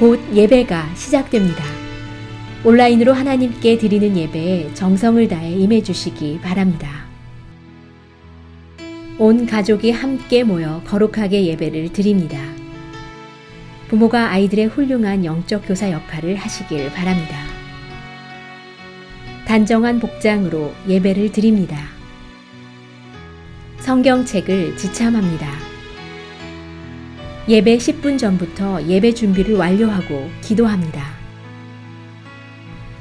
곧 예배가 시작됩니다. 온라인으로 하나님께 드리는 예배에 정성을 다해 임해 주시기 바랍니다. 온 가족이 함께 모여 거룩하게 예배를 드립니다. 부모가 아이들의 훌륭한 영적 교사 역할을 하시길 바랍니다. 단정한 복장으로 예배를 드립니다. 성경책을 지참합니다. 예배 10분 전부터 예배 준비를 완료하고 기도합니다.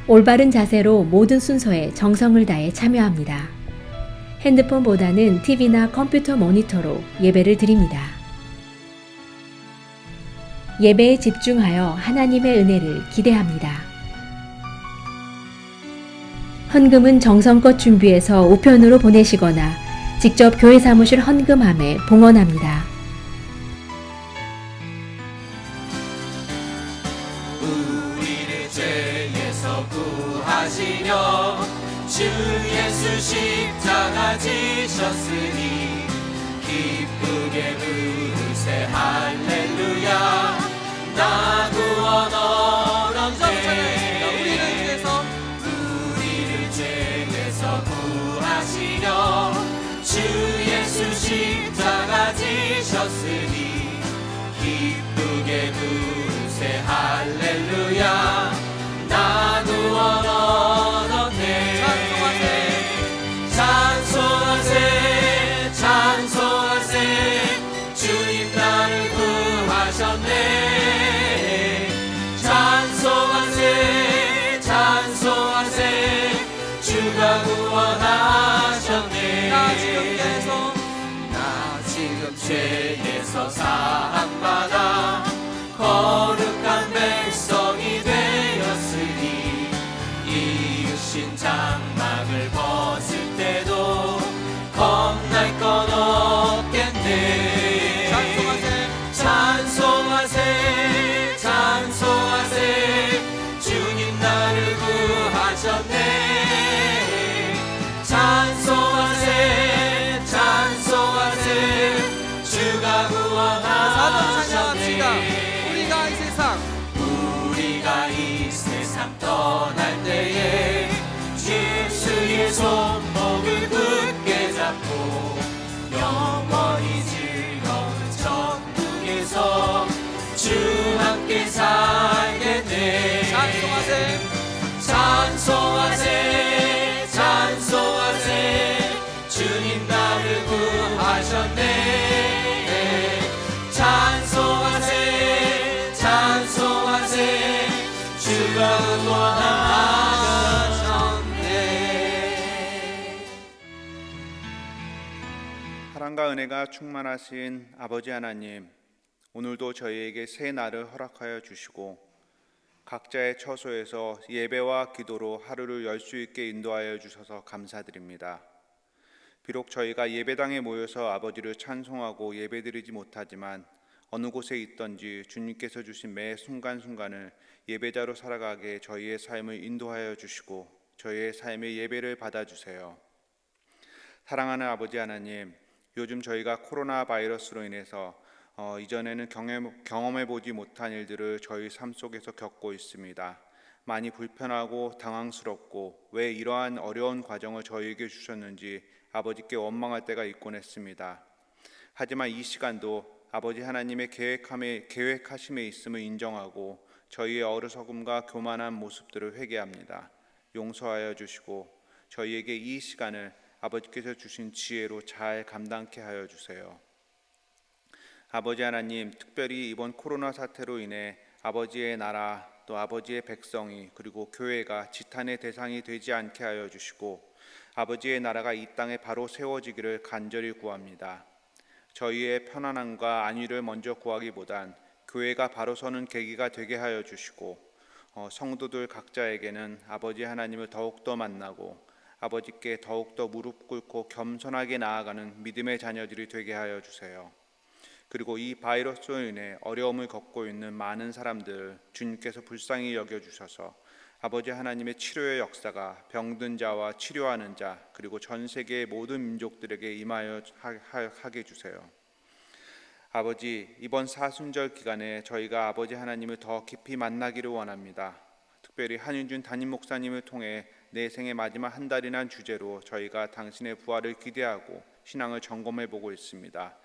올바른 자세로 모든 순서에 정성을 다해 참여합니다. 핸드폰보다는 TV나 컴퓨터 모니터로 예배를 드립니다. 예배에 집중하여 하나님의 은혜를 기대합니다. 헌금은 정성껏 준비해서 우편으로 보내시거나 직접 교회 사무실 헌금함에 봉헌합니다. 우리를 죄에서 구하시려 주 예수 십자가 지셨으니 기쁘게 부르세 할렐루야 나 구원 얻었네. 우리를 죄에서 구하시려 주 예수 십자가 지셨으니 기쁘게 부르세 할렐루야 나 구원 얻었네. 찬송하세 찬송하세 주님 나를 구하셨네. 찬송하세 찬송하세 주가 구원하셨네. 나 지금 죄에서 사함받아 거룩한 백성이 되었으니 이으신 장막을 벗을 때도 겁날 건 없겠네. 찬송하세 찬송하세 주님 나를 구하셨네. 찬송하세 찬송하세 주가 구원하셨네. 우리가 이 세상 떠날 때에 예수의 손목을 굳게 잡고 영원히 즐거운 천국에서 주 함께 살겠네. 찬송하세 찬송하세 주님 나를 구하셨네. 찬송하세 찬송하세 주가 구원하셨네. 사랑과 은혜가 충만하신 아버지 하나님, 오늘도 저희에게 새 날을 허락하여 주시고 각자의 처소에서 예배와 기도로 하루를 열 수 있게 인도하여 주셔서 감사드립니다. 비록 저희가 예배당에 모여서 아버지를 찬송하고 예배드리지 못하지만 어느 곳에 있든지 주님께서 주신 매 순간순간을 예배자로 살아가게 저희의 삶을 인도하여 주시고 저희의 삶의 예배를 받아주세요. 사랑하는 아버지 하나님, 요즘 저희가 코로나 바이러스로 인해서 이전에는 경험해보지 못한 일들을 저희 삶 속에서 겪고 있습니다. 많이 불편하고 당황스럽고 왜 이러한 어려운 과정을 저희에게 주셨는지 아버지께 원망할 때가 있곤 했습니다. 하지만 이 시간도 아버지 하나님의 계획하심에 있음을 인정하고 저희의 어리석음과 교만한 모습들을 회개합니다. 용서하여 주시고 저희에게 이 시간을 아버지께서 주신 지혜로 잘 감당케 하여 주세요. 아버지 하나님, 특별히 이번 코로나 사태로 인해 아버지의 나라 또 아버지의 백성이 그리고 교회가 지탄의 대상이 되지 않게 하여 주시고 아버지의 나라가 이 땅에 바로 세워지기를 간절히 구합니다. 저희의 편안함과 안위를 먼저 구하기보단 교회가 바로 서는 계기가 되게 하여 주시고 성도들 각자에게는 아버지 하나님을 더욱더 만나고 아버지께 더욱더 무릎 꿇고 겸손하게 나아가는 믿음의 자녀들이 되게 하여 주세요. 그리고 이 바이러스로 인해 어려움을 겪고 있는 많은 사람들 주님께서 불쌍히 여겨주셔서 아버지 하나님의 치료의 역사가 병든 자와 치료하는 자 그리고 전 세계의 모든 민족들에게 임하여 하게 해주세요. 아버지, 이번 사순절 기간에 저희가 아버지 하나님을 더 깊이 만나기를 원합니다. 특별히 한윤준 담임 목사님을 통해 내 생의 마지막 한 달이란 주제로 저희가 당신의 부활을 기대하고 신앙을 점검해 보고 있습니다.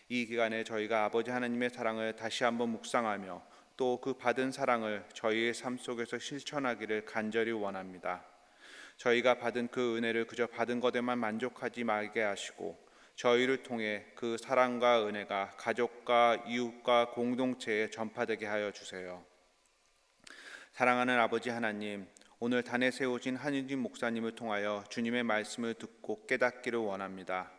이 기간에 저희가 아버지 하나님의 사랑을 다시 한번 묵상하며 또 그 받은 사랑을 저희의 삶 속에서 실천하기를 간절히 원합니다. 저희가 받은 그 은혜를 그저 받은 것에만 만족하지 말게 하시고 저희를 통해 그 사랑과 은혜가 가족과 이웃과 공동체에 전파되게 하여 주세요. 사랑하는 아버지 하나님, 오늘 단에 세우신 한윤진 목사님을 통하여 주님의 말씀을 듣고 깨닫기를 원합니다.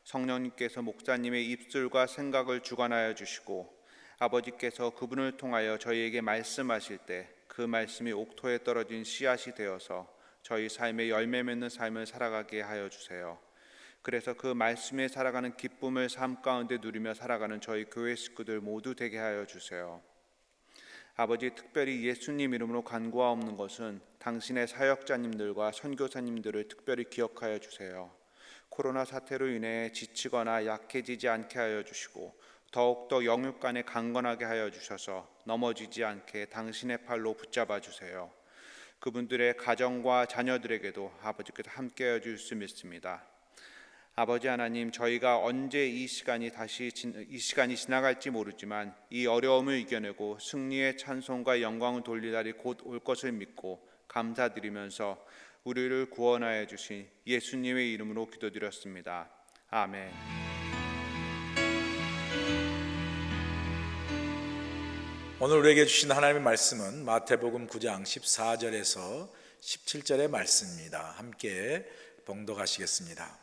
성령님께서 목사님의 입술과 생각을 주관하여 주시고 아버지께서 그분을 통하여 저희에게 말씀하실 때 그 말씀이 옥토에 떨어진 씨앗이 되어서 저희 삶에 열매 맺는 삶을 살아가게 하여 주세요. 그래서 그 말씀에 살아가는 기쁨을 삶 가운데 누리며 살아가는 저희 교회 식구들 모두 되게 하여 주세요. 아버지, 특별히 예수님 이름으로 간구하옵는 것은 당신의 사역자님들과 선교사님들을 특별히 기억하여 주세요. 코로나 사태로 인해 지치거나 약해지지 않게 하여 주시고 더욱더 영육 간에 강건하게 하여 주셔서 넘어지지 않게 당신의 팔로 붙잡아 주세요. 그분들의 가정과 자녀들에게도 아버지께서 함께해 줄 수 믿습니다. 아버지 하나님, 저희가 언제 이 시간이 지나갈지 모르지만 이 어려움을 이겨내고 승리의 찬송과 영광을 돌릴 날이 곧 올 것을 믿고 감사드리면서 우리를 구원하여 주신 예수님의 이름으로 기도드렸습니다. 아멘. 오늘 우리에게 주신 하나님의 말씀은 마태복음 9장 14절에서 17절의 말씀입니다. 함께 봉독하시겠습니다.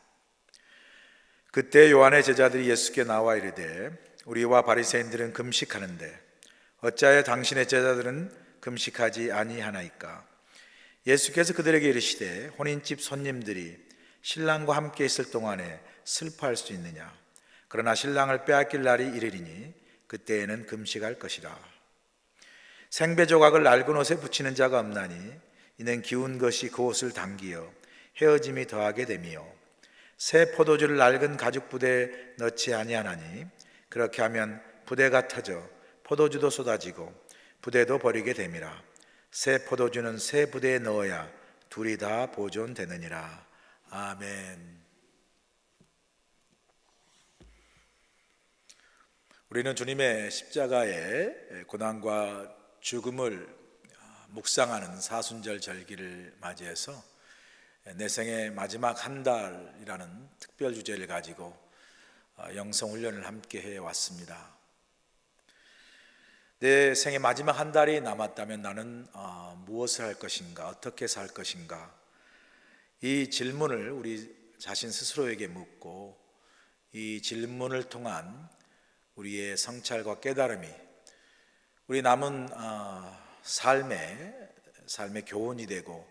그때 요한의 제자들이 예수께 나와 이르되 우리와 바리새인들은 금식하는데 어찌하여 당신의 제자들은 금식하지 아니하나이까? 예수께서 그들에게 이르시되 혼인집 손님들이 신랑과 함께 있을 동안에 슬퍼할 수 있느냐? 그러나 신랑을 빼앗길 날이 이르리니 그때에는 금식할 것이라. 생배 조각을 낡은 옷에 붙이는 자가 없나니 이는 기운 것이 그 옷을 당기어 헤어짐이 더하게 되며 새 포도주를 낡은 가죽 부대에 넣지 아니하나니 그렇게 하면 부대가 터져 포도주도 쏟아지고 부대도 버리게 됨이라. 새 포도주는 새 부대에 넣어야 둘이 다 보존되느니라. 아멘. 우리는 주님의 십자가의 고난과 죽음을 묵상하는 사순절 절기를 맞이해서 내 생의 마지막 한 달이라는 특별 주제를 가지고 영성 훈련을 함께 해왔습니다. 내 생의 마지막 한 달이 남았다면 나는 무엇을 할 것인가, 어떻게 살 것인가, 이 질문을 우리 자신 스스로에게 묻고 이 질문을 통한 우리의 성찰과 깨달음이 우리 남은 삶의 교훈이 되고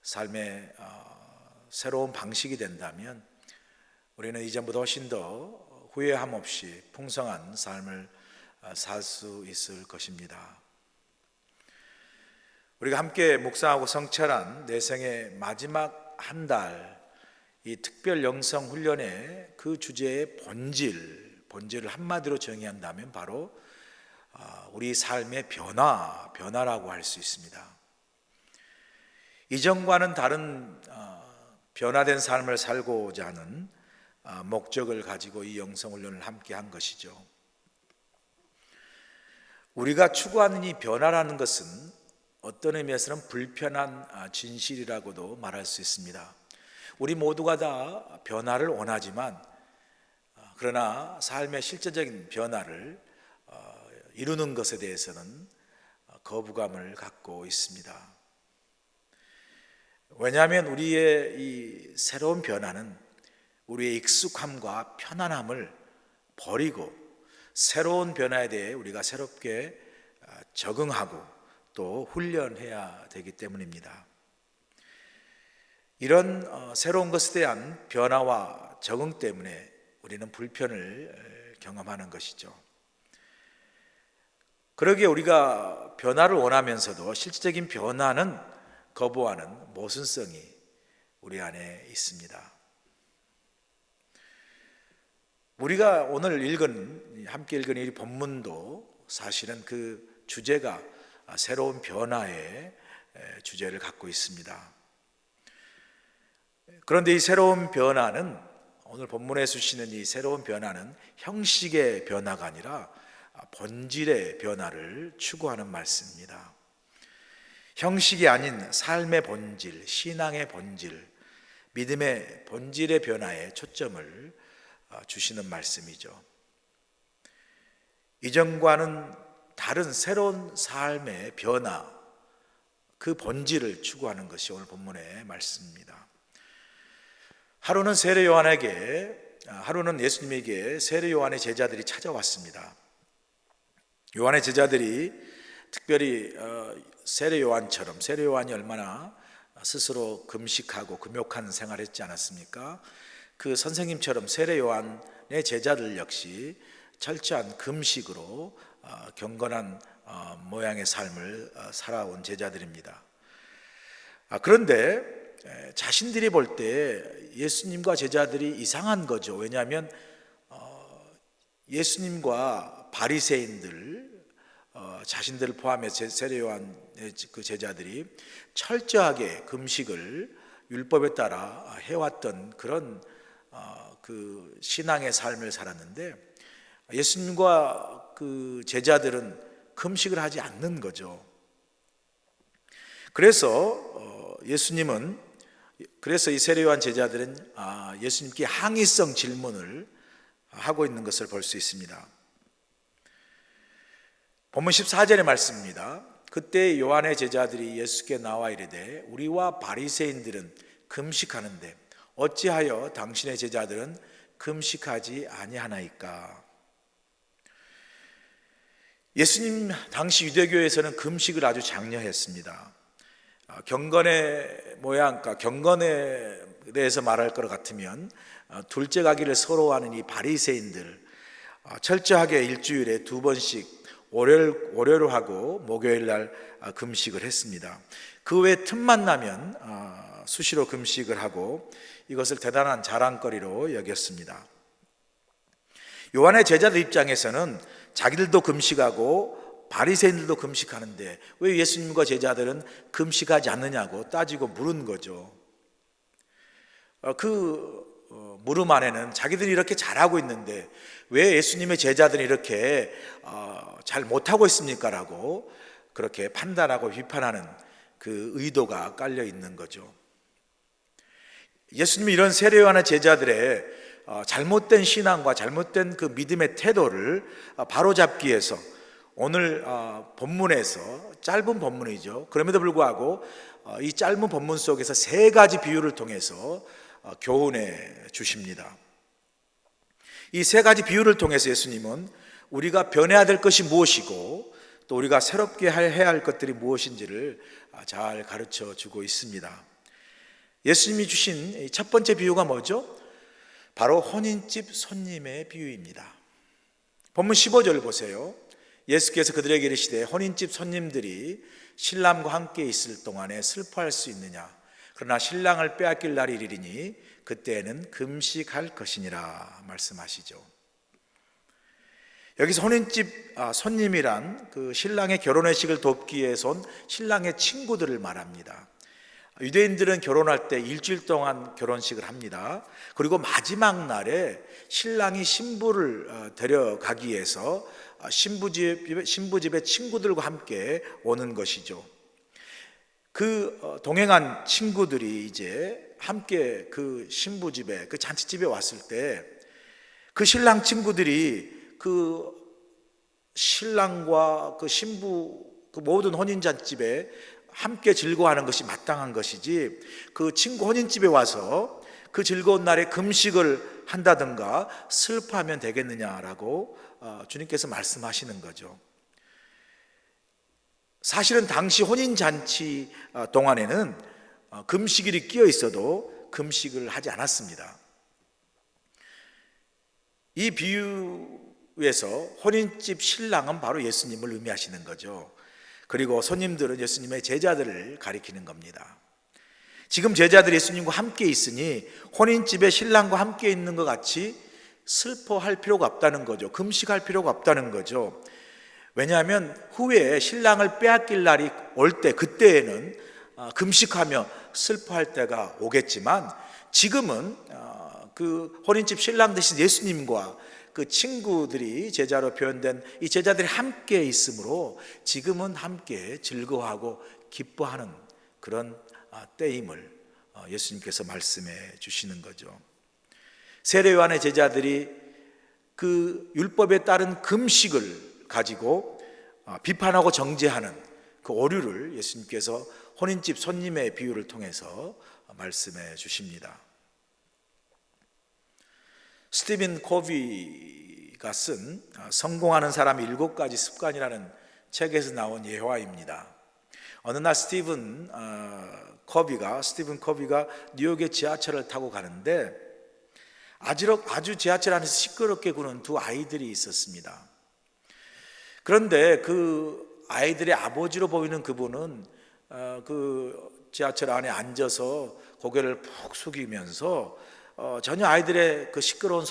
삶의 새로운 방식이 된다면 우리는 이전보다 훨씬 더 후회함 없이 풍성한 삶을 살 수 있을 것입니다. 우리가 함께 묵상하고 성찰한 내 생의 마지막 한 달, 이 특별 영성 훈련의 그 주제의 본질을 한마디로 정의한다면 바로 우리 삶의 변화라고 할 수 있습니다. 이전과는 다른 변화된 삶을 살고자 하는 목적을 가지고 이 영성훈련을 함께 한 것이죠. 우리가 추구하는 이 변화라는 것은 어떤 의미에서는 불편한 진실이라고도 말할 수 있습니다. 우리 모두가 다 변화를 원하지만 그러나 삶의 실제적인 변화를 이루는 것에 대해서는 거부감을 갖고 있습니다. 왜냐하면 우리의 이 새로운 변화는 우리의 익숙함과 편안함을 버리고 새로운 변화에 대해 우리가 새롭게 적응하고 또 훈련해야 되기 때문입니다. 이런 새로운 것에 대한 변화와 적응 때문에 우리는 불편을 경험하는 것이죠. 그러기에 우리가 변화를 원하면서도 실질적인 변화는 거부하는 모순성이 우리 안에 있습니다. 우리가 오늘 읽은 함께 읽은 이 본문도 사실은 그 주제가 새로운 변화의 주제를 갖고 있습니다. 그런데 이 새로운 변화는, 오늘 본문에 주시는 이 새로운 변화는 형식의 변화가 아니라 본질의 변화를 추구하는 말씀입니다. 형식이 아닌 삶의 본질, 신앙의 본질, 믿음의 본질의 변화에 초점을 주시는 말씀이죠. 이전과는 다른 새로운 삶의 변화, 그 본질을 추구하는 것이 오늘 본문의 말씀입니다. 하루는 예수님에게 세례 요한의 제자들이 찾아왔습니다. 요한의 제자들이 특별히 세례 요한이 얼마나 스스로 금식하고 금욕한 생활을 했지 않았습니까? 그 선생님처럼 세례 요한의 제자들 역시 철저한 금식으로 경건한 모양의 삶을 살아온 제자들입니다. 그런데 자신들이 볼 때 예수님과 제자들이 이상한 거죠. 왜냐하면 예수님과 바리새인들, 자신들을 포함해서 세례 요한의 그 제자들이 철저하게 금식을 율법에 따라 해왔던 그런 그 신앙의 삶을 살았는데, 예수님과 그 제자들은 금식을 하지 않는 거죠. 그래서 이 세례 요한 제자들은 예수님께 항의성 질문을 하고 있는 것을 볼 수 있습니다. 본문 14절의 말씀입니다. 그때 요한의 제자들이 예수께 나와 이르되 우리와 바리새인들은 금식하는데 어찌하여 당신의 제자들은 금식하지 아니하나이까? 예수님 당시 유대교에서는 금식을 아주 장려했습니다. 경건에 대해서 말할 것 같으면 둘째 가기를 서로하는 이 바리새인들, 철저하게 일주일에 2번씩 월요일로 하고 목요일 날 금식을 했습니다. 그 외에 틈만 나면 수시로 금식을 하고 이것을 대단한 자랑거리로 여겼습니다. 요한의 제자들 입장에서는 자기들도 금식하고 바리새인들도 금식하는데 왜 예수님과 제자들은 금식하지 않느냐고 따지고 물은 거죠. 그 물음 안에는 자기들이 이렇게 잘하고 있는데 왜 예수님의 제자들이 이렇게 잘 못하고 있습니까? 라고 그렇게 판단하고 비판하는 그 의도가 깔려 있는 거죠. 예수님이 이런 세례 요한의 제자들의 잘못된 신앙과 잘못된 그 믿음의 태도를 바로잡기 위해서 오늘 본문에서, 짧은 본문이죠. 그럼에도 불구하고 이 짧은 본문 속에서 3가지 비유를 통해서 교훈해 주십니다. 이 3가지 비유를 통해서 예수님은 우리가 변해야 될 것이 무엇이고 또 우리가 새롭게 해야 할 것들이 무엇인지를 잘 가르쳐 주고 있습니다. 예수님이 주신 첫 번째 비유가 뭐죠? 바로 혼인집 손님의 비유입니다. 본문 15절 보세요. 예수께서 그들에게 이르시되 혼인집 손님들이 신랑과 함께 있을 동안에 슬퍼할 수 있느냐? 그러나 신랑을 빼앗길 날이 이르리니 그때에는 금식할 것이니라 말씀하시죠. 여기서 혼인집 손님이란 그 신랑의 결혼회식을 돕기 위해서 온 신랑의 친구들을 말합니다. 유대인들은 결혼할 때 일주일 동안 결혼식을 합니다. 그리고 마지막 날에 신랑이 신부를 데려가기 위해서 신부집의 친구들과 함께 오는 것이죠. 그 동행한 친구들이 이제 함께 그 신부집에, 그 잔치집에 왔을 때 그 신랑 친구들이 그 신랑과 그 신부, 그 모든 혼인잔치집에 함께 즐거워하는 것이 마땅한 것이지, 그 친구 혼인집에 와서 그 즐거운 날에 금식을 한다든가 슬퍼하면 되겠느냐라고 주님께서 말씀하시는 거죠. 사실은 당시 혼인잔치 동안에는 금식일이 끼어 있어도 금식을 하지 않았습니다. 이 비유에서 혼인집 신랑은 바로 예수님을 의미하시는 거죠. 그리고 손님들은 예수님의 제자들을 가리키는 겁니다. 지금 제자들이 예수님과 함께 있으니 혼인집에 신랑과 함께 있는 것 같이 슬퍼할 필요가 없다는 거죠. 금식할 필요가 없다는 거죠. 왜냐하면 후에 신랑을 빼앗길 날이 올 때, 그때에는 금식하며 슬퍼할 때가 오겠지만, 지금은 그 혼인집 신랑 되신 예수님과 그 친구들이, 제자로 표현된 이 제자들이 함께 있으므로 지금은 함께 즐거워하고 기뻐하는 그런 때임을 예수님께서 말씀해 주시는 거죠. 세례 요한의 제자들이 그 율법에 따른 금식을 가지고 비판하고 정죄하는 그 오류를 예수님께서 혼인집 손님의 비유를 통해서 말씀해 주십니다. 스티븐 코비가 쓴 성공하는 사람의 7가지 습관이라는 책에서 나온 예화입니다. 어느 날 스티븐 커비가 뉴욕의 지하철을 타고 가는데 아주 지하철 안에서 시끄럽게 구는 두 아이들이 있었습니다. 그런데 그 아이들의 아버지로 보이는 그분은 그 지하철 안에 앉아서 고개를 푹 숙이면서 전혀 아이들의 그 시끄러운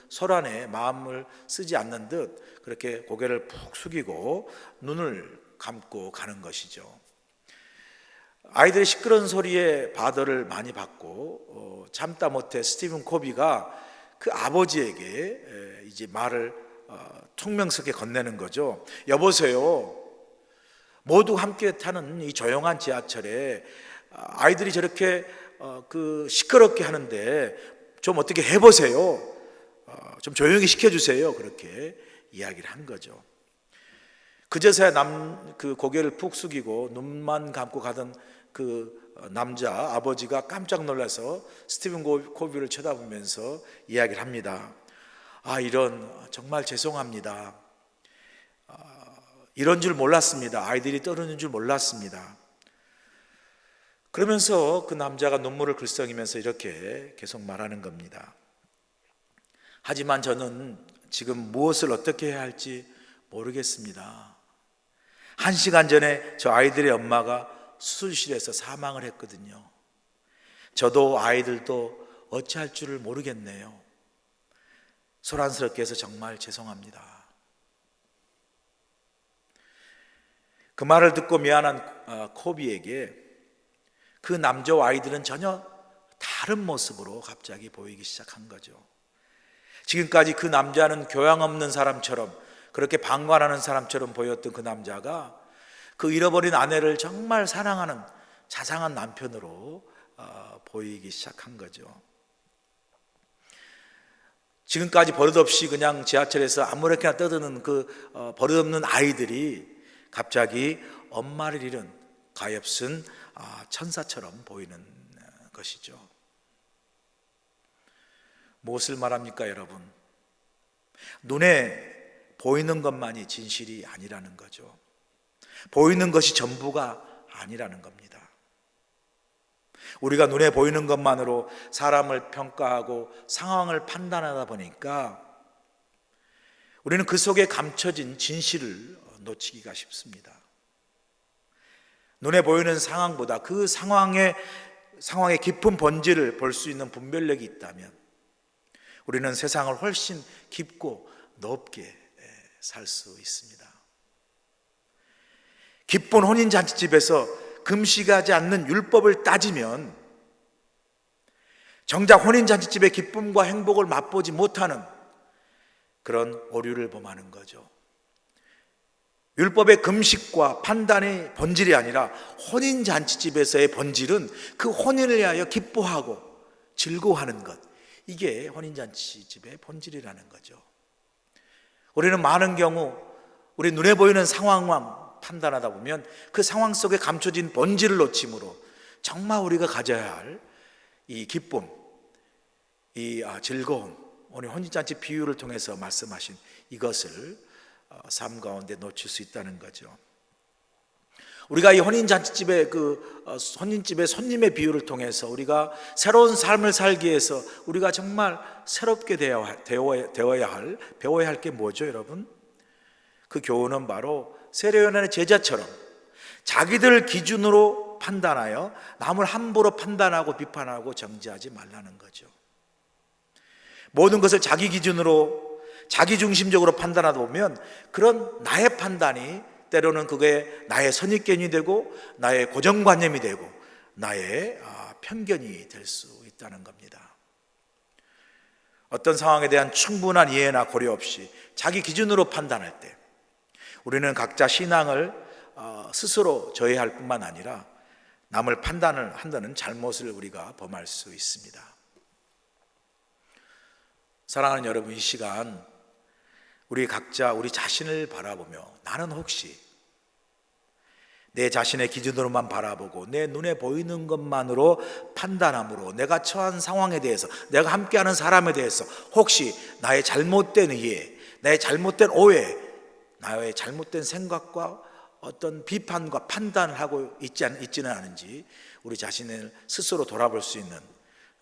소란에 마음을 쓰지 않는 듯 그렇게 고개를 푹 숙이고 눈을 감고 가는 것이죠. 아이들의 시끄러운 소리에 바더를 많이 받고 참다 못해 스티븐 코비가 그 아버지에게 이제 말을 총명스럽게 건네는 거죠. 여보세요, 모두 함께 타는 이 조용한 지하철에 아이들이 저렇게 그 시끄럽게 하는데 좀 어떻게 해보세요. 좀 조용히 시켜주세요. 그렇게 이야기를 한 거죠. 그제서야 그 고개를 푹 숙이고 눈만 감고 가던 그 남자 아버지가 깜짝 놀라서 스티븐 코비를 쳐다보면서 이야기를 합니다. 정말 죄송합니다. 이런 줄 몰랐습니다. 아이들이 떠드는 줄 몰랐습니다. 그러면서 그 남자가 눈물을 글썽이면서 이렇게 계속 말하는 겁니다. 하지만 저는 지금 무엇을 어떻게 해야 할지 모르겠습니다. 1시간 전에 저 아이들의 엄마가 수술실에서 사망을 했거든요. 저도 아이들도 어찌할 줄을 모르겠네요. 소란스럽게 해서 정말 죄송합니다. 그 말을 듣고 미안한 코비에게 그 남자와 아이들은 전혀 다른 모습으로 갑자기 보이기 시작한 거죠. 지금까지 그 남자는 교양 없는 사람처럼, 그렇게 방관하는 사람처럼 보였던 그 남자가 그 잃어버린 아내를 정말 사랑하는 자상한 남편으로 보이기 시작한 거죠. 지금까지 버릇없이 그냥 지하철에서 아무렇게나 떠드는 그 버릇없는 아이들이 갑자기 엄마를 잃은 가엾은 천사처럼 보이는 것이죠. 무엇을 말합니까, 여러분? 눈에 보이는 것만이 진실이 아니라는 거죠. 보이는 것이 전부가 아니라는 겁니다. 우리가 눈에 보이는 것만으로 사람을 평가하고 상황을 판단하다 보니까 우리는 그 속에 감춰진 진실을 놓치기가 쉽습니다. 눈에 보이는 상황보다 그 상황의 깊은 본질을 볼 수 있는 분별력이 있다면 우리는 세상을 훨씬 깊고 넓게 살 수 있습니다. 기쁜 혼인잔치집에서 금식하지 않는 율법을 따지면 정작 혼인잔치집의 기쁨과 행복을 맛보지 못하는 그런 오류를 범하는 거죠. 율법의 금식과 판단의 본질이 아니라 혼인잔치집에서의 본질은 그 혼인을 위하여 기뻐하고 즐거워하는 것, 이게 혼인잔치집의 본질이라는 거죠. 우리는 많은 경우 우리 눈에 보이는 상황만 판단하다 보면 그 상황 속에 감춰진 본질을 놓침으로 정말 우리가 가져야 할 이 기쁨, 이 즐거움, 오늘 혼인잔치 비유를 통해서 말씀하신 이것을 삶 가운데 놓칠 수 있다는 거죠. 우리가 이 혼인잔치집의 혼인집의 손님의 비유를 통해서 우리가 새로운 삶을 살기 위해서 우리가 정말 새롭게 배워야 할 게 뭐죠, 여러분? 그 교훈은 바로 세례요한의 제자처럼 자기들 기준으로 판단하여 남을 함부로 판단하고 비판하고 정죄하지 말라는 거죠. 모든 것을 자기 기준으로 자기 중심적으로 판단하다 보면 그런 나의 판단이 때로는 그게 나의 선입견이 되고 나의 고정관념이 되고 나의 편견이 될 수 있다는 겁니다. 어떤 상황에 대한 충분한 이해나 고려 없이 자기 기준으로 판단할 때 우리는 각자 신앙을 스스로 저해할 뿐만 아니라 남을 판단을 한다는 잘못을 우리가 범할 수 있습니다. 사랑하는 여러분, 이 시간 우리 각자 우리 자신을 바라보며 나는 혹시 내 자신의 기준으로만 바라보고 내 눈에 보이는 것만으로 판단함으로 내가 처한 상황에 대해서, 내가 함께하는 사람에 대해서 혹시 나의 잘못된 이해, 나의 잘못된 오해, 나의 잘못된 생각과 어떤 비판과 판단을 하고 있지는 않은지 우리 자신을 스스로 돌아볼 수 있는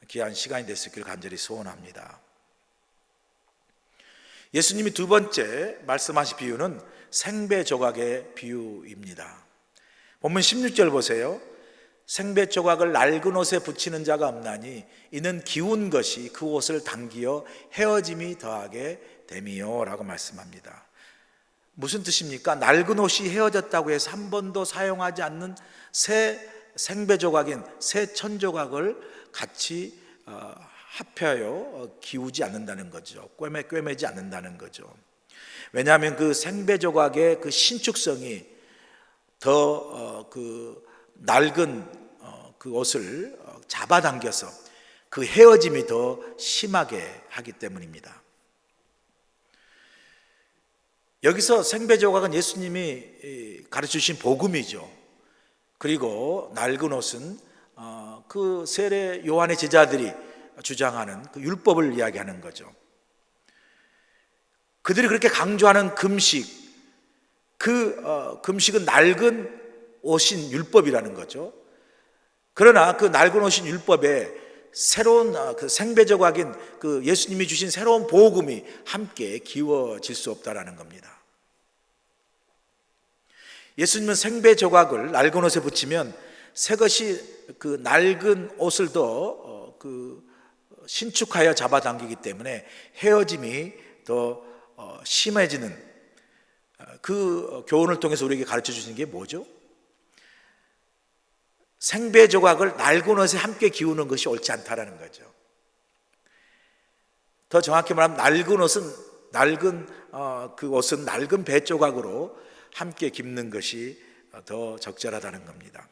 귀한 시간이 될 수 있기를 간절히 소원합니다. 예수님이 두 번째 말씀하신 비유는 생배 조각의 비유입니다. 본문 16절 보세요. 생배 조각을 낡은 옷에 붙이는 자가 없나니 이는 기운 것이 그 옷을 당기어 헤어짐이 더하게 됨이요 라고 말씀합니다. 무슨 뜻입니까? 낡은 옷이 헤어졌다고 해서 한 번도 사용하지 않는 새 생배 조각인 새 천 조각을 같이 합하여 기우지 않는다는 거죠. 꿰매지 않는다는 거죠. 왜냐하면 그 생배 조각의 그 신축성이 더 그 낡은 그 옷을 잡아당겨서 그 헤어짐이 더 심하게 하기 때문입니다. 여기서 생배 조각은 예수님이 가르치신 복음이죠. 그리고 낡은 옷은 그 세례 요한의 제자들이 주장하는 그 율법을 이야기하는 거죠. 그들이 그렇게 강조하는 금식, 그 금식은 낡은 옷인 율법이라는 거죠. 그러나 그 낡은 옷인 율법에 새로운 그 생배 조각인 그 예수님이 주신 새로운 복음이 함께 기워질 수 없다라는 겁니다. 예수님은 생배 조각을 낡은 옷에 붙이면 새것이 그 낡은 옷을 더 그 신축하여 잡아당기기 때문에 헤어짐이 더 심해지는 그 교훈을 통해서 우리에게 가르쳐 주시는 게 뭐죠? 생배 조각을 낡은 옷에 함께 기우는 것이 옳지 않다라는 거죠. 더 정확히 말하면 그 옷은 낡은 배 조각으로 함께 깁는 것이 더 적절하다는 겁니다.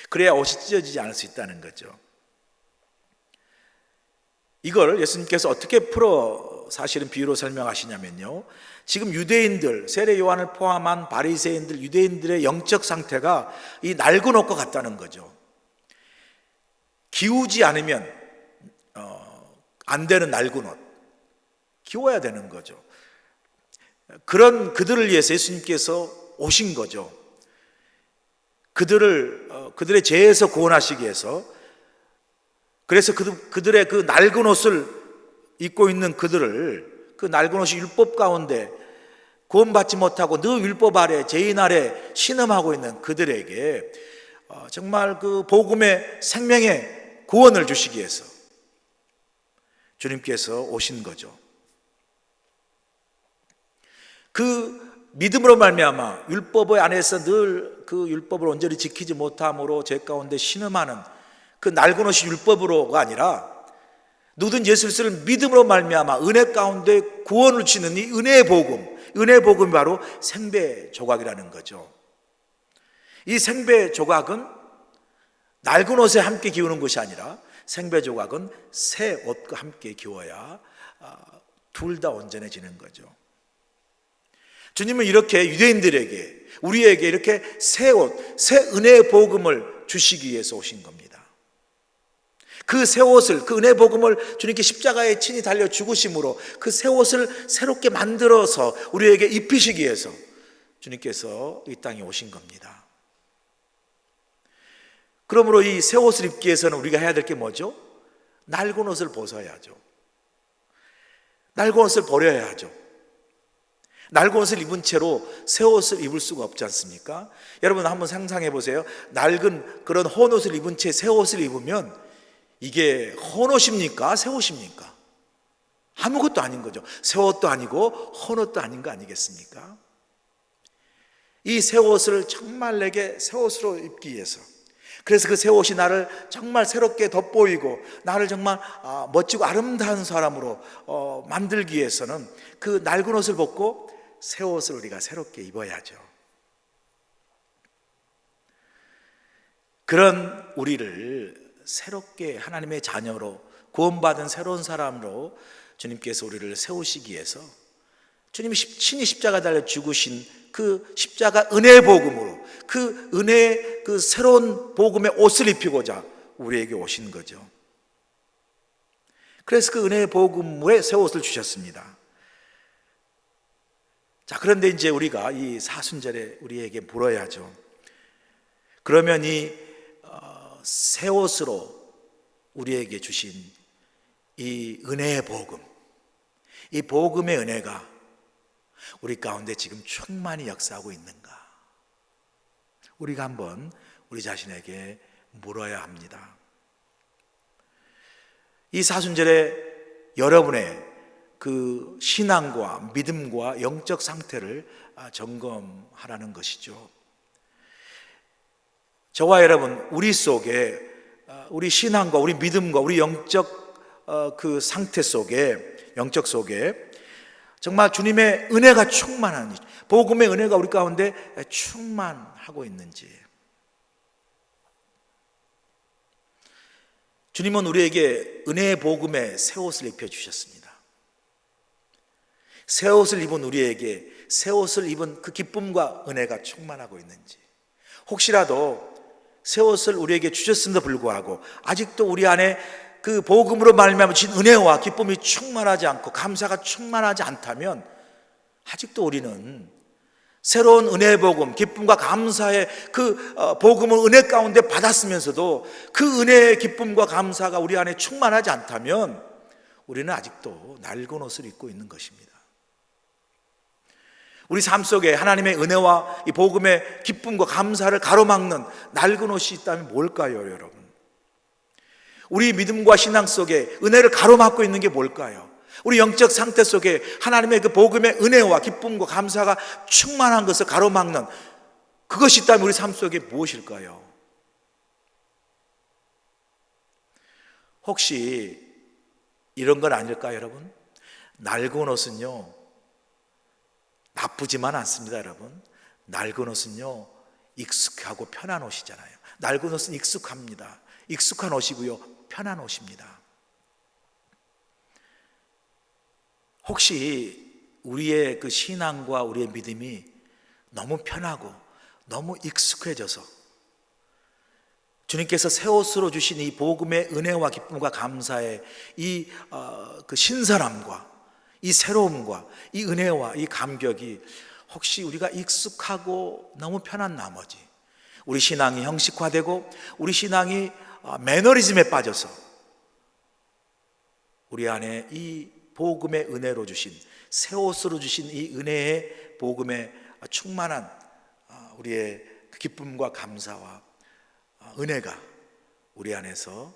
그래야 옷이 찢어지지 않을 수 있다는 거죠. 이걸 예수님께서 어떻게 풀어 사실은 비유로 설명하시냐면요, 지금 유대인들, 세례 요한을 포함한 바리새인들, 유대인들의 영적 상태가 이 낡은 옷과 같다는 거죠. 기우지 않으면 안 되는 낡은 옷, 기워야 되는 거죠. 그런 그들을 위해서 예수님께서 오신 거죠. 그들의 죄에서 구원하시기 위해서. 그래서 그들의 그 낡은 옷을 입고 있는 그들을, 그 낡은 옷이 율법 가운데 구원받지 못하고 늘 율법 아래, 죄인 아래 신음하고 있는 그들에게 정말 그 복음의 생명의 구원을 주시기 위해서 주님께서 오신 거죠. 그 믿음으로 말미암아 율법의 안에서 늘 그 율법을 온전히 지키지 못함으로 죄 가운데 신음하는 그 낡은 옷이 율법으로가 아니라 누구든 예수 그리스도를 믿음으로 말미암아 은혜 가운데 구원을 주는 이 은혜의 복음이 바로 생배 조각이라는 거죠. 이 생배 조각은 낡은 옷에 함께 기우는 것이 아니라 생배 조각은 새 옷과 함께 기워야 둘 다 온전해지는 거죠. 주님은 이렇게 유대인들에게, 우리에게 이렇게 새 옷, 새 은혜의 복음을 주시기 위해서 오신 겁니다. 그 새 옷을, 그 은혜 복음을 주님께 십자가에 친히 달려 죽으심으로 그 새 옷을 새롭게 만들어서 우리에게 입히시기 위해서 주님께서 이 땅에 오신 겁니다. 그러므로 이 새 옷을 입기 위해서는 우리가 해야 될 게 뭐죠? 낡은 옷을 벗어야죠. 낡은 옷을 버려야 하죠. 낡은 옷을 입은 채로 새 옷을 입을 수가 없지 않습니까? 여러분 한번 상상해 보세요. 낡은 그런 헌 옷을 입은 채 새 옷을 입으면 이게 헌 옷입니까? 새 옷입니까? 아무것도 아닌 거죠. 새 옷도 아니고 헌 옷도 아닌 거 아니겠습니까? 이 새 옷을 정말 내게 새 옷으로 입기 위해서, 그래서 그 새 옷이 나를 정말 새롭게 돋보이고 나를 정말 멋지고 아름다운 사람으로 만들기 위해서는 그 낡은 옷을 벗고 새 옷을 우리가 새롭게 입어야죠. 그런 우리를 새롭게 하나님의 자녀로 구원받은 새로운 사람으로 주님께서 우리를 세우시기 위해서 주님이 친히 십자가 달려 죽으신 그 십자가 은혜의 복음으로 그 은혜의 그 새로운 복음의 옷을 입히고자 우리에게 오신 거죠. 그래서 그 은혜의 복음에 새 옷을 주셨습니다. 자, 그런데 이제 우리가 이 사순절에 우리에게 물어야죠. 그러면 이 새 옷으로 우리에게 주신 이 은혜의 복음, 이 복음의 은혜가 우리 가운데 지금 충만히 역사하고 있는가? 우리가 한번 우리 자신에게 물어야 합니다. 이 사순절에 여러분의 그 신앙과 믿음과 영적 상태를 점검하라는 것이죠. 저와 여러분, 우리 속에 우리 신앙과 우리 믿음과 우리 영적 그 상태 속에, 영적 속에 정말 주님의 은혜가 충만한, 복음의 은혜가 우리 가운데 충만하고 있는지. 주님은 우리에게 은혜의 복음에 새 옷을 입혀주셨습니다. 새 옷을 입은 우리에게 새 옷을 입은 그 기쁨과 은혜가 충만하고 있는지, 혹시라도 새 옷을 우리에게 주셨음에도 불구하고 아직도 우리 안에 그 복음으로 말미암아 주신 은혜와 기쁨이 충만하지 않고 감사가 충만하지 않다면 아직도 우리는 새로운 은혜의 복음, 기쁨과 감사의 그 복음을 은혜 가운데 받았으면서도 그 은혜의 기쁨과 감사가 우리 안에 충만하지 않다면 우리는 아직도 낡은 옷을 입고 있는 것입니다. 우리 삶 속에 하나님의 은혜와 이 복음의 기쁨과 감사를 가로막는 낡은 옷이 있다면 뭘까요, 여러분? 우리 믿음과 신앙 속에 은혜를 가로막고 있는 게 뭘까요? 우리 영적 상태 속에 하나님의 그 복음의 은혜와 기쁨과 감사가 충만한 것을 가로막는 그것이 있다면 우리 삶 속에 무엇일까요? 혹시 이런 건 아닐까요, 여러분? 낡은 옷은요, 나쁘지만 않습니다, 여러분. 낡은 옷은요, 익숙하고 편한 옷이잖아요. 낡은 옷은 익숙합니다. 익숙한 옷이고요, 편한 옷입니다. 혹시 우리의 그 신앙과 우리의 믿음이 너무 편하고 너무 익숙해져서 주님께서 새 옷으로 주신 이 복음의 은혜와 기쁨과 감사의 이 그 신선함과 이 새로움과 이 은혜와 이 감격이 혹시 우리가 익숙하고 너무 편한 나머지 우리 신앙이 형식화되고 우리 신앙이 매너리즘에 빠져서 우리 안에 이 복음의 은혜로 주신 새 옷으로 주신 이 은혜의 복음의 충만한 우리의 기쁨과 감사와 은혜가 우리 안에서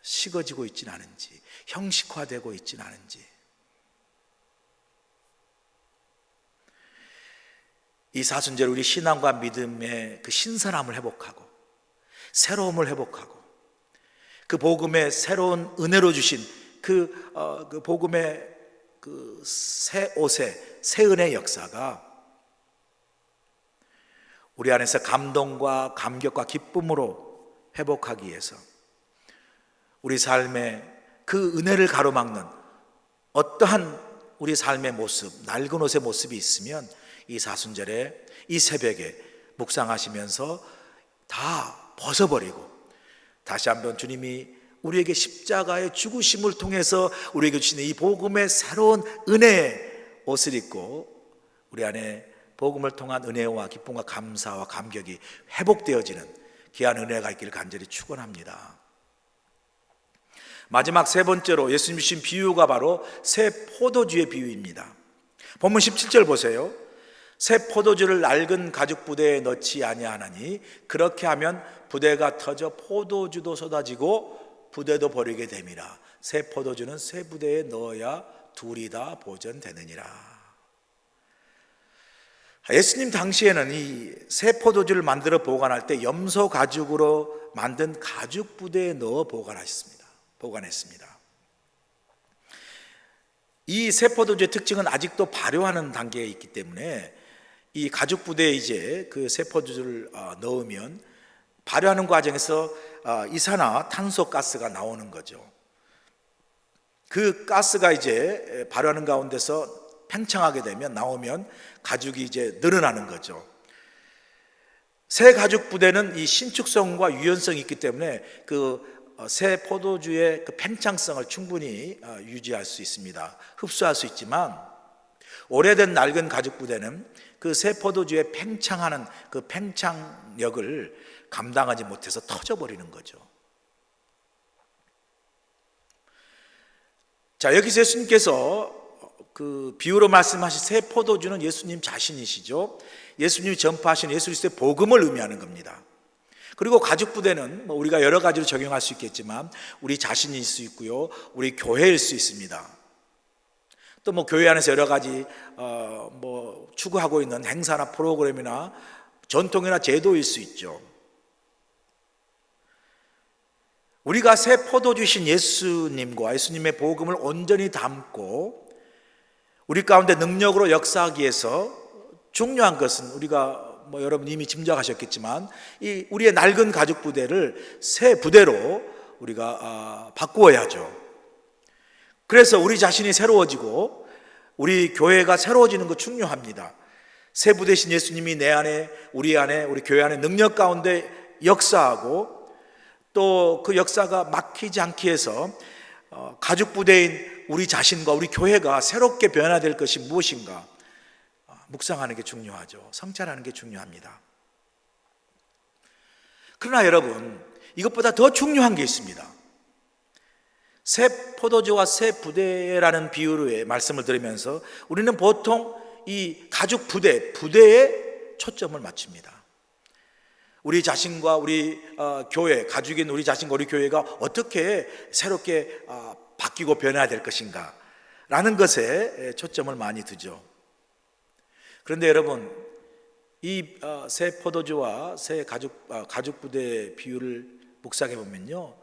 식어지고 있지는 않은지, 형식화되고 있지는 않은지, 이 사순절 우리 신앙과 믿음의 그 신선함을 회복하고 새로움을 회복하고 그 복음의 새로운 은혜로 주신 그 복음의 그 새 옷의 새 은혜의 역사가 우리 안에서 감동과 감격과 기쁨으로 회복하기 위해서 우리 삶의 그 은혜를 가로막는 어떠한 우리 삶의 모습, 낡은 옷의 모습이 있으면 이 사순절에 이 새벽에 묵상하시면서 다 벗어버리고 다시 한번 주님이 우리에게 십자가의 죽으심을 통해서 우리에게 주시는 이 복음의 새로운 은혜의 옷을 입고 우리 안에 복음을 통한 은혜와 기쁨과 감사와 감격이 회복되어지는 귀한 은혜가 있기를 간절히 축원합니다. 마지막 세 번째로 예수님 주신 비유가 바로 새 포도주의 비유입니다. 본문 17절 보세요. 새 포도주를 낡은 가죽 부대에 넣지 아니하나니 그렇게 하면 부대가 터져 포도주도 쏟아지고 부대도 버리게 됨이라. 새 포도주는 새 부대에 넣어야 둘이 다 보존되느니라. 예수님 당시에는 이 새 포도주를 만들어 보관할 때 염소 가죽으로 만든 가죽 부대에 넣어 보관했습니다. 이 새 포도주의 특징은 아직도 발효하는 단계에 있기 때문에 이 가죽 부대에 이제 그 새 포도주를 넣으면 발효하는 과정에서 이산화탄소가스가 나오는 거죠. 그 가스가 이제 발효하는 가운데서 팽창하게 되면 나오면 가죽이 이제 늘어나는 거죠. 새 가죽 부대는 이 신축성과 유연성이 있기 때문에 그 새 포도주의 그 팽창성을 충분히 유지할 수 있습니다. 흡수할 수 있지만 오래된 낡은 가죽 부대는 그 새 포도주의 팽창하는 그 팽창력을 감당하지 못해서 터져버리는 거죠. 자, 여기서 예수님께서 그 비유로 말씀하신 새 포도주는 예수님 자신이시죠. 예수님이 전파하신 예수 그리스도의 복음을 의미하는 겁니다. 그리고 가죽 부대는 우리가 여러 가지로 적용할 수 있겠지만 우리 자신일 수 있고요, 우리 교회일 수 있습니다. 또 교회 안에서 여러 가지 추구하고 있는 행사나 프로그램이나 전통이나 제도일 수 있죠. 우리가 새 포도주신 예수님과 예수님의 복음을 온전히 담고 우리 가운데 능력으로 역사하기 위해서 중요한 것은 우리가 여러분 이미 짐작하셨겠지만 이 우리의 낡은 가죽 부대를 새 부대로 우리가 바꾸어야죠. 그래서 우리 자신이 새로워지고 우리 교회가 새로워지는 것 중요합니다. 새 부대신 예수님이 내 안에, 우리 교회 안에 능력 가운데 역사하고 또 그 역사가 막히지 않기 위해서 가죽 부대인 우리 자신과 우리 교회가 새롭게 변화될 것이 무엇인가 묵상하는 게 중요하죠. 성찰하는 게 중요합니다. 그러나 여러분, 이것보다 더 중요한 게 있습니다. 새 포도주와 새 부대라는 비유로의 말씀을 들으면서 우리는 보통 이 가죽 부대에 초점을 맞춥니다. 우리 자신과 우리 교회, 가죽인 우리 자신과 우리 교회가 어떻게 새롭게 바뀌고 변해야 될 것인가 라는 것에 초점을 많이 두죠. 그런데 여러분, 이 새 포도주와 새 가죽 부대의 비유를 묵상해 보면요,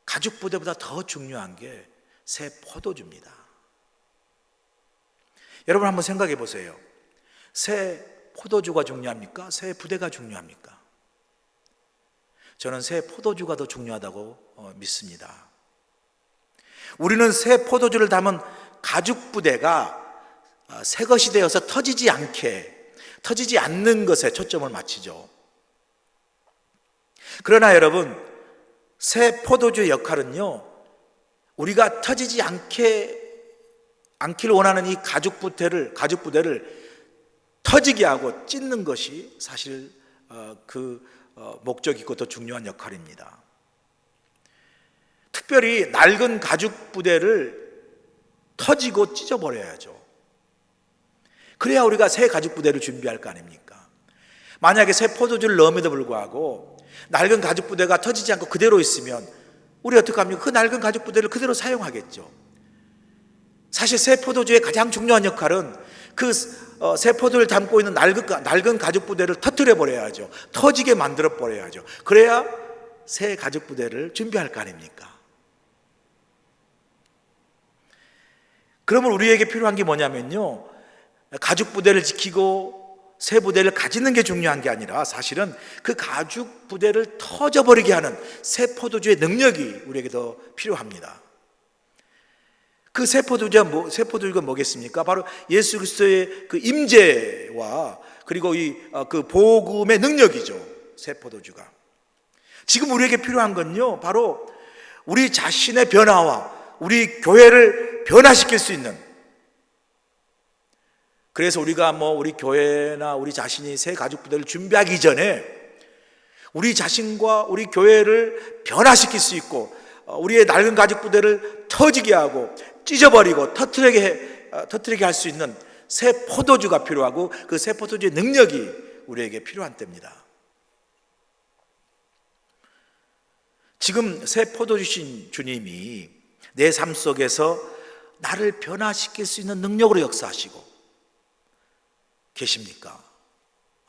가죽 부대보다 더 중요한 게 새 포도주입니다. 여러분 한번 생각해 보세요. 새 포도주가 중요합니까? 새 부대가 중요합니까? 저는 새 포도주가 더 중요하다고 믿습니다. 우리는 새 포도주를 담은 가죽 부대가 새 것이 되어서 터지지 않는 것에 초점을 맞추죠. 그러나 여러분, 새 포도주의 역할은요, 우리가 터지지 않기를 원하는 이 가죽 부대를 터지게 하고 찢는 것이 사실 목적이고 더 중요한 역할입니다. 특별히 낡은 가죽 부대를 터지고 찢어버려야죠. 그래야 우리가 새 가죽 부대를 준비할 거 아닙니까? 만약에 새 포도주를 넣음에도 불구하고 낡은 가죽 부대가 터지지 않고 그대로 있으면 우리 어떻게 합니까? 그 낡은 가죽 부대를 그대로 사용하겠죠. 사실 새 포도주의 가장 중요한 역할은 그 새 포도를 담고 있는 낡은 가죽 부대를 터뜨려 버려야죠. 터지게 만들어 버려야죠. 그래야 새 가죽 부대를 준비할 거 아닙니까? 그러면 우리에게 필요한 게 뭐냐면요, 가죽 부대를 지키고 새 부대를 가지는 게 중요한 게 아니라 사실은 그 가죽 부대를 터져버리게 하는 새 포도주의 능력이 우리에게 더 필요합니다. 그 새 포도주가 뭐겠습니까? 바로 예수 그리스도의 그 임재와 그리고 그 복음의 능력이죠. 새 포도주가. 지금 우리에게 필요한 건요, 바로 우리 자신의 변화와 우리 교회를 변화시킬 수 있는, 그래서 우리가 우리 교회나 우리 자신이 새 가죽 부대를 준비하기 전에 우리 자신과 우리 교회를 변화시킬 수 있고 우리의 낡은 가죽 부대를 터지게 하고 찢어버리고 터뜨리게 할 수 있는 새 포도주가 필요하고 그 새 포도주의 능력이 우리에게 필요한 때입니다. 지금 새 포도주신 주님이 내 삶 속에서 나를 변화시킬 수 있는 능력으로 역사하시고 계십니까?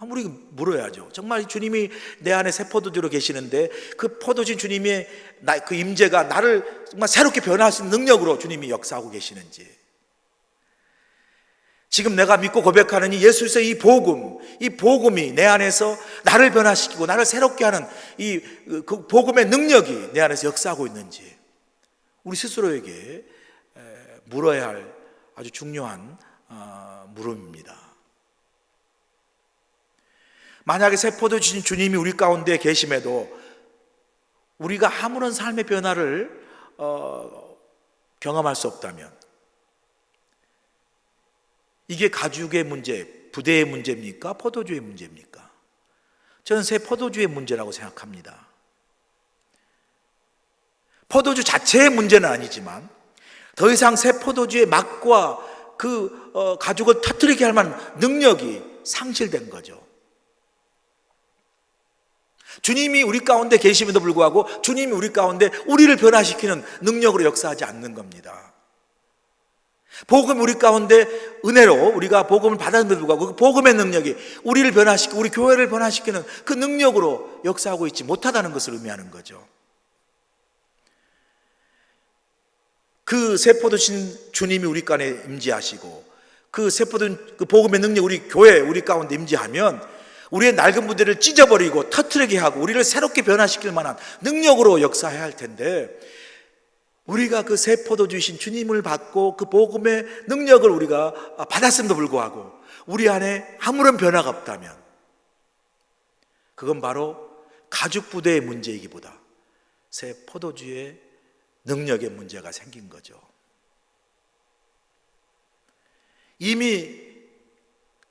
우리 물어야죠. 정말 주님이 내 안에 새 포도주로 계시는데 그 포도주신 주님의 그 임재가 나를 정말 새롭게 변화할 수 있는 능력으로 주님이 역사하고 계시는지, 지금 내가 믿고 고백하는 이 예수의 이 복음이 내 안에서 나를 변화시키고 나를 새롭게 하는 그 복음의 능력이 내 안에서 역사하고 있는지 우리 스스로에게 물어야 할 아주 중요한 물음입니다. 만약에 새 포도 주신 주님이 우리 가운데 계심에도 우리가 아무런 삶의 변화를 경험할 수 없다면 이게 가죽의 문제, 부대의 문제입니까? 포도주의 문제입니까? 저는 새 포도주의 문제라고 생각합니다. 포도주 자체의 문제는 아니지만 더 이상 새 포도주의 맛과 그 가죽을 터뜨리게 할 만한 능력이 상실된 거죠. 주님이 우리 가운데 계심에도 불구하고 주님이 우리 가운데 우리를 변화시키는 능력으로 역사하지 않는 겁니다. 복음이 우리 가운데 은혜로 우리가 복음을 받았는데도 불구하고 그 복음의 능력이 우리를 변화시키고 우리 교회를 변화시키는 그 능력으로 역사하고 있지 못하다는 것을 의미하는 거죠. 그 새 포도신 주님이 우리 가운데 임재하시고 그 새 포도 그 복음의 능력 우리 교회 우리 가운데 임재하면 우리의 낡은 부대를 찢어버리고 터뜨리게 하고 우리를 새롭게 변화시킬 만한 능력으로 역사해야 할 텐데, 우리가 그 새 포도주이신 주님을 받고 그 복음의 능력을 우리가 받았음에도 불구하고 우리 안에 아무런 변화가 없다면 그건 바로 가죽 부대의 문제이기보다 새 포도주의 능력의 문제가 생긴 거죠. 이미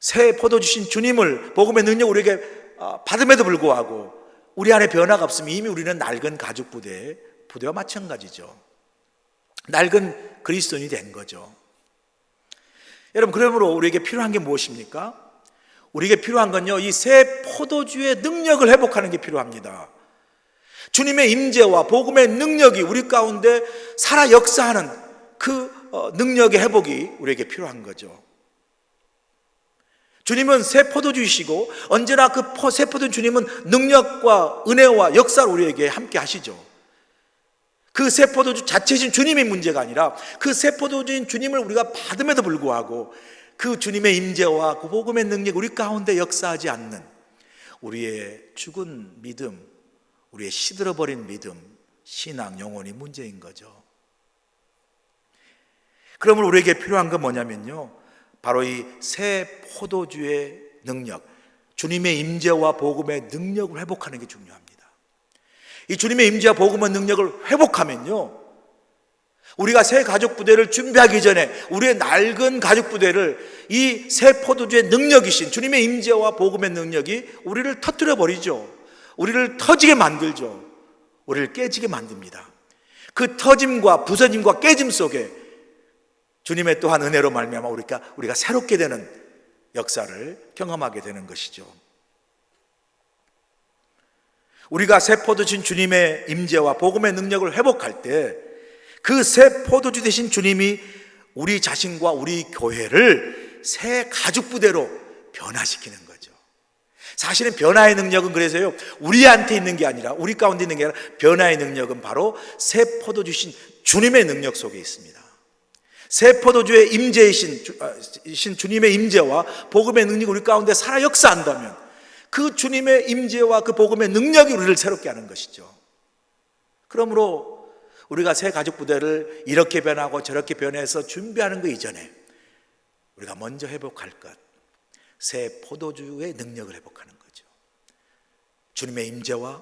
새 포도주신 주님을 복음의 능력 우리에게 받음에도 불구하고 우리 안에 변화가 없으면 이미 우리는 낡은 가죽 부대와 마찬가지죠. 낡은 그리스도인이 된 거죠. 여러분, 그러므로 우리에게 필요한 게 무엇입니까? 우리에게 필요한 건요, 이 새 포도주의 능력을 회복하는 게 필요합니다. 주님의 임재와 복음의 능력이 우리 가운데 살아 역사하는 그 능력의 회복이 우리에게 필요한 거죠. 주님은 새 포도주이시고 언제나 그 새 포도주 주님은 능력과 은혜와 역사를 우리에게 함께 하시죠. 그 새 포도주 자체이신 주님의 문제가 아니라 그 새 포도주인 주님을 우리가 받음에도 불구하고 그 주님의 임재와 그 복음의 능력이 우리 가운데 역사하지 않는 우리의 죽은 믿음, 우리의 시들어버린 믿음, 신앙, 영혼이 문제인 거죠. 그러면 우리에게 필요한 건 뭐냐면요, 바로 이 새 포도주의 능력, 주님의 임재와 복음의 능력을 회복하는 게 중요합니다. 이 주님의 임재와 복음의 능력을 회복하면요, 우리가 새 가죽 부대를 준비하기 전에 우리의 낡은 가죽 부대를 이 새 포도주의 능력이신 주님의 임재와 복음의 능력이 우리를 터뜨려 버리죠. 우리를 터지게 만들죠. 우리를 깨지게 만듭니다. 그 터짐과 부서짐과 깨짐 속에 주님의 또한 은혜로 말미암아 우리가 새롭게 되는 역사를 경험하게 되는 것이죠. 우리가 새 포도주신 주님의 임재와 복음의 능력을 회복할 때 그 새 포도주 되신 주님이 우리 자신과 우리 교회를 새 가죽 부대로 변화시키는 거죠. 사실은 변화의 능력은 그래서요, 우리한테 있는 게 아니라 우리 가운데 있는 게 아니라 변화의 능력은 바로 새 포도주신 주님의 능력 속에 있습니다. 새 포도주의 임재이신 주님의 임재와 복음의 능력이 우리 가운데 살아 역사한다면 그 주님의 임재와 그 복음의 능력이 우리를 새롭게 하는 것이죠. 그러므로 우리가 새 가죽 부대를 이렇게 변하고 저렇게 변해서 준비하는 것 이전에 우리가 먼저 회복할 것, 새 포도주의 능력을 회복하는 거죠. 주님의 임재와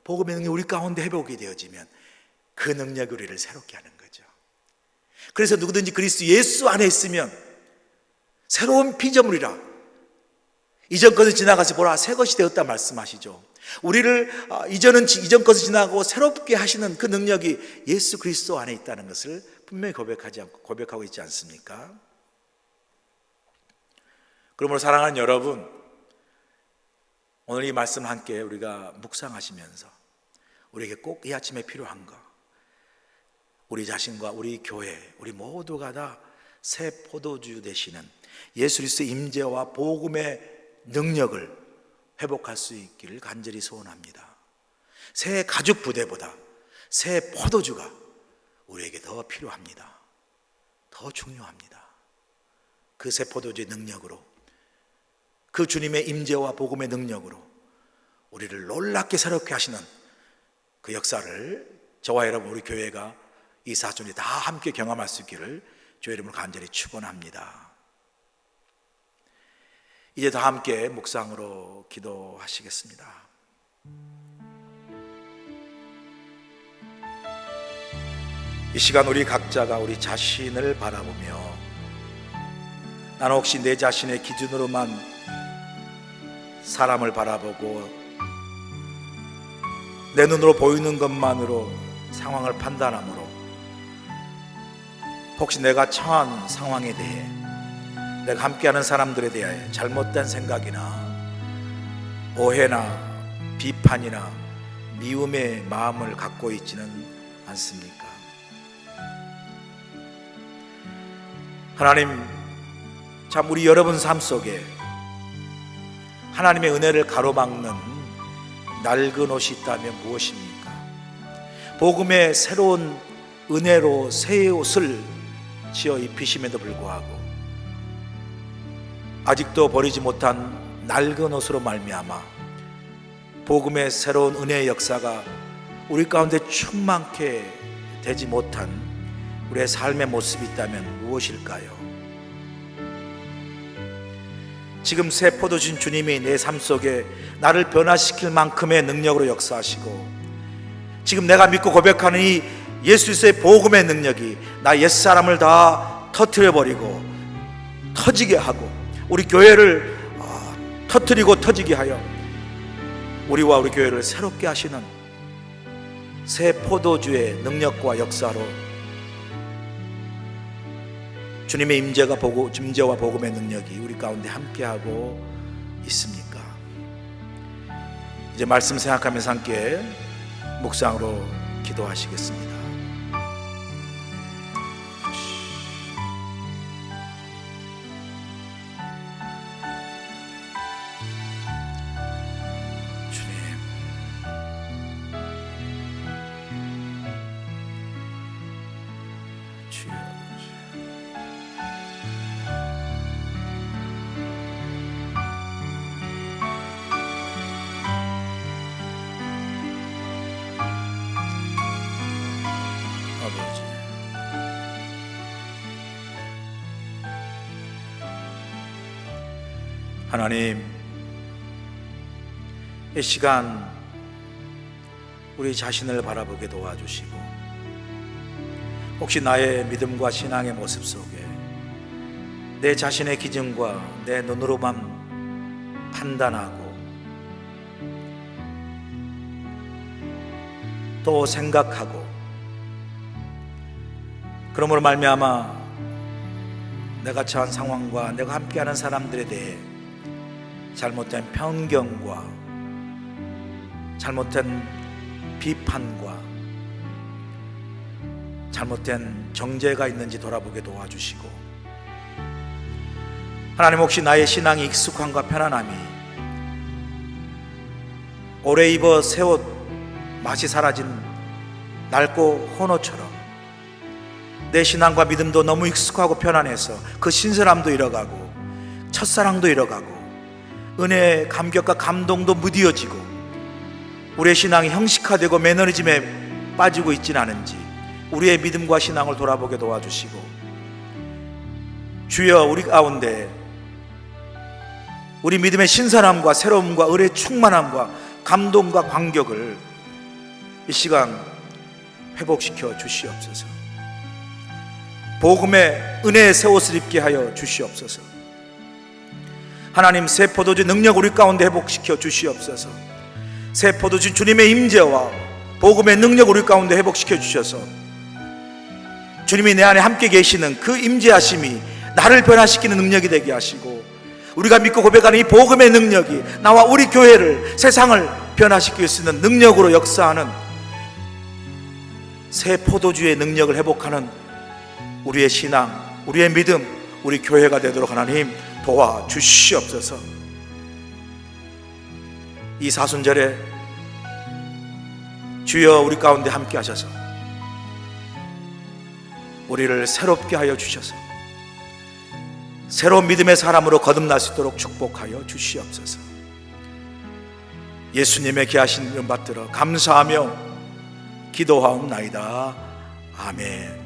복음의 능력이 우리 가운데 회복이 되어지면 그 능력이 우리를 새롭게 하는 거죠. 그래서 누구든지 그리스도 예수 안에 있으면 새로운 피조물이라, 이전 것을 지나가서 보라 새 것이 되었다 말씀하시죠. 우리를 이전 것을 지나고 새롭게 하시는 그 능력이 예수 그리스도 안에 있다는 것을 분명히 고백하고 있지 않습니까? 그러므로 사랑하는 여러분, 오늘 이 말씀 함께 우리가 묵상하시면서 우리에게 꼭 이 아침에 필요한 거, 우리 자신과 우리 교회, 우리 모두가 다 새 포도주 되시는 예수 그리스도의 임재와 복음의 능력을 회복할 수 있기를 간절히 소원합니다. 새 가죽 부대보다 새 포도주가 우리에게 더 필요합니다. 더 중요합니다. 그 새 포도주의 능력으로, 그 주님의 임재와 복음의 능력으로 우리를 놀랍게 새롭게 하시는 그 역사를 저와 여러분, 우리 교회가 이 사순이 다 함께 경험할 수 있기를 주의 이름으로 간절히 축원합니다. 이제 다 함께 묵상으로 기도하시겠습니다. 이 시간 우리 각자가 우리 자신을 바라보며, 나는 혹시 내 자신의 기준으로만 사람을 바라보고 내 눈으로 보이는 것만으로 상황을 판단함으로 혹시 내가 처한 상황에 대해, 내가 함께하는 사람들에 대해 잘못된 생각이나 오해나 비판이나 미움의 마음을 갖고 있지는 않습니까? 하나님, 참 우리 여러분 삶 속에 하나님의 은혜를 가로막는 낡은 옷이 있다면 무엇입니까? 복음의 새로운 은혜로 새 옷을 지어 입히심에도 불구하고 아직도 버리지 못한 낡은 옷으로 말미암아 복음의 새로운 은혜의 역사가 우리 가운데 충만케 되지 못한 우리의 삶의 모습이 있다면 무엇일까요? 지금 새 포도주인 주님이 내 삶 속에 나를 변화시킬 만큼의 능력으로 역사하시고, 지금 내가 믿고 고백하는 이 예수 그리스도의 복음의 능력이 나 옛사람을 다 터뜨려버리고 터지게 하고 우리 교회를 터뜨리고 터지게 하여 우리와 우리 교회를 새롭게 하시는 새 포도주의 능력과 역사로 주님의 임재와 복음의 능력이 우리 가운데 함께하고 있습니까? 이제 말씀 생각하면서 함께 묵상으로 기도하시겠습니다. 아버지, 하나님, 이 시간 우리 자신을 바라보게 도와주시고, 혹시 나의 믿음과 신앙의 모습 속에 내 자신의 기준과 내 눈으로만 판단하고 또 생각하고, 그러므로 말미암아 내가 처한 상황과 내가 함께하는 사람들에 대해 잘못된 편견과 잘못된 비판과 잘못된 정죄가 있는지 돌아보게 도와주시고, 하나님, 혹시 나의 신앙이 익숙함과 편안함이 오래 입어 새 옷 맛이 사라진 낡고 헌옷처럼 내 신앙과 믿음도 너무 익숙하고 편안해서 그 신선함도 잃어가고 첫사랑도 잃어가고 은혜의 감격과 감동도 무디어지고 우리의 신앙이 형식화되고 매너리즘에 빠지고 있지는 않은지 우리의 믿음과 신앙을 돌아보게 도와주시고, 주여, 우리 가운데 우리 믿음의 신선함과 새로움과 은혜의 충만함과 감동과 감격을 이 시간 회복시켜 주시옵소서. 복음의 은혜의 새 옷을 입게 하여 주시옵소서. 하나님, 새 포도주 능력 우리 가운데 회복시켜 주시옵소서. 새 포도주 주님의 임재와 복음의 능력 우리 가운데 회복시켜 주셔서 주님이 내 안에 함께 계시는 그 임재하심이 나를 변화시키는 능력이 되게 하시고, 우리가 믿고 고백하는 이 복음의 능력이 나와 우리 교회를, 세상을 변화시킬 수 있는 능력으로 역사하는 새 포도주의 능력을 회복하는 우리의 신앙, 우리의 믿음, 우리 교회가 되도록 하나님 도와주시옵소서. 이 사순절에 주여 우리 가운데 함께 하셔서 우리를 새롭게 하여 주셔서 새로운 믿음의 사람으로 거듭날 수 있도록 축복하여 주시옵소서. 예수님의 귀하신 이름 받들어 감사하며 기도하옵나이다. 아멘.